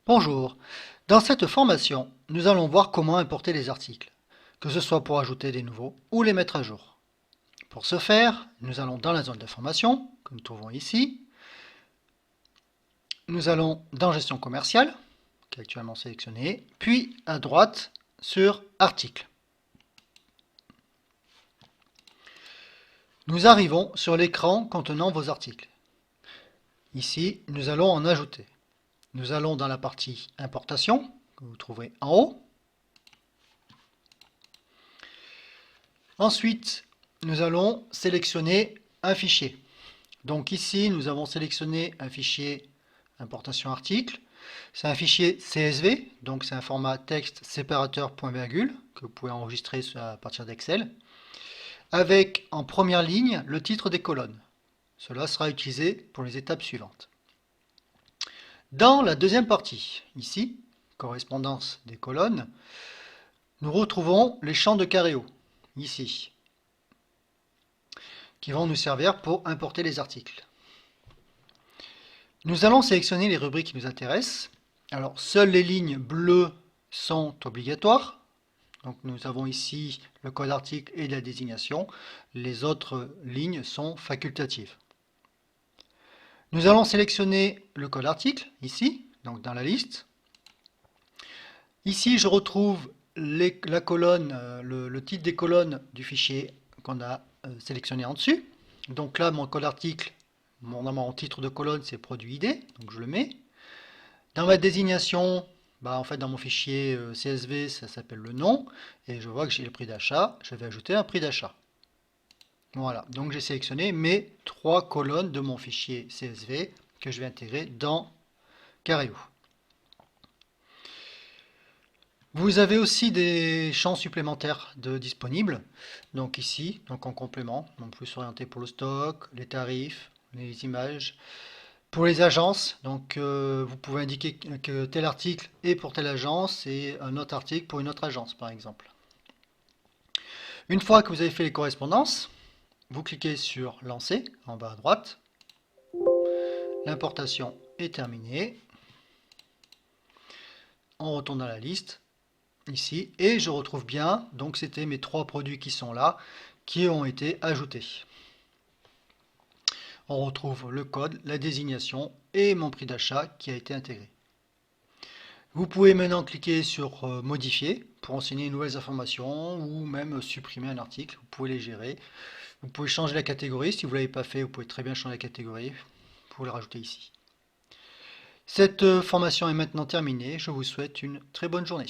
Bonjour, dans cette formation, nous allons voir comment importer les articles, que ce soit pour ajouter des nouveaux ou les mettre à jour. Pour ce faire, nous allons dans la zone d'information, que nous trouvons ici. Nous allons dans Gestion commerciale, qui est actuellement sélectionnée, puis à droite sur Articles. Nous arrivons sur l'écran contenant vos articles. Ici, nous allons en ajouter. Nous allons dans la partie Importation, que vous trouverez en haut. Ensuite, nous allons sélectionner un fichier. Donc ici, nous avons sélectionné un fichier importation article. C'est un fichier CSV, donc c'est un format texte séparateur point virgule que vous pouvez enregistrer à partir d'Excel, avec en première ligne le titre des colonnes. Cela sera utilisé pour les étapes suivantes. Dans la deuxième partie, ici, correspondance des colonnes, nous retrouvons les champs de Careo, ici, qui vont nous servir pour importer les articles. Nous allons sélectionner les rubriques qui nous intéressent. Alors, seules les lignes bleues sont obligatoires. Donc, nous avons ici le code article et la désignation. Les autres lignes sont facultatives. Nous allons sélectionner le code article, ici, donc dans la liste. Ici, je retrouve la colonne, le titre des colonnes du fichier qu'on a sélectionné en dessus. Donc là, mon code article, mon titre de colonne, c'est produit ID, donc je le mets. Dans ma désignation, en fait, dans mon fichier CSV, ça s'appelle le nom, et je vois que j'ai le prix d'achat, je vais ajouter un prix d'achat. Voilà, donc j'ai sélectionné mes 3 colonnes de mon fichier CSV que je vais intégrer dans Careo. Vous avez aussi des champs supplémentaires disponibles. Donc ici, donc en complément, donc plus orienté pour le stock, les tarifs, les images. Pour les agences, donc vous pouvez indiquer que tel article est pour telle agence et un autre article pour une autre agence, par exemple. Une fois que vous avez fait les correspondances, vous cliquez sur Lancer en bas à droite. L'importation est terminée. On retourne dans la liste ici et je retrouve bien, donc c'était mes 3 produits qui sont là, qui ont été ajoutés. On retrouve le code, la désignation et mon prix d'achat qui a été intégré. Vous pouvez maintenant cliquer sur modifier pour renseigner de nouvelles informations ou même supprimer un article, vous pouvez les gérer. Vous pouvez changer la catégorie, si vous ne l'avez pas fait, vous pouvez très bien changer la catégorie pour le rajouter ici. Cette formation est maintenant terminée, je vous souhaite une très bonne journée.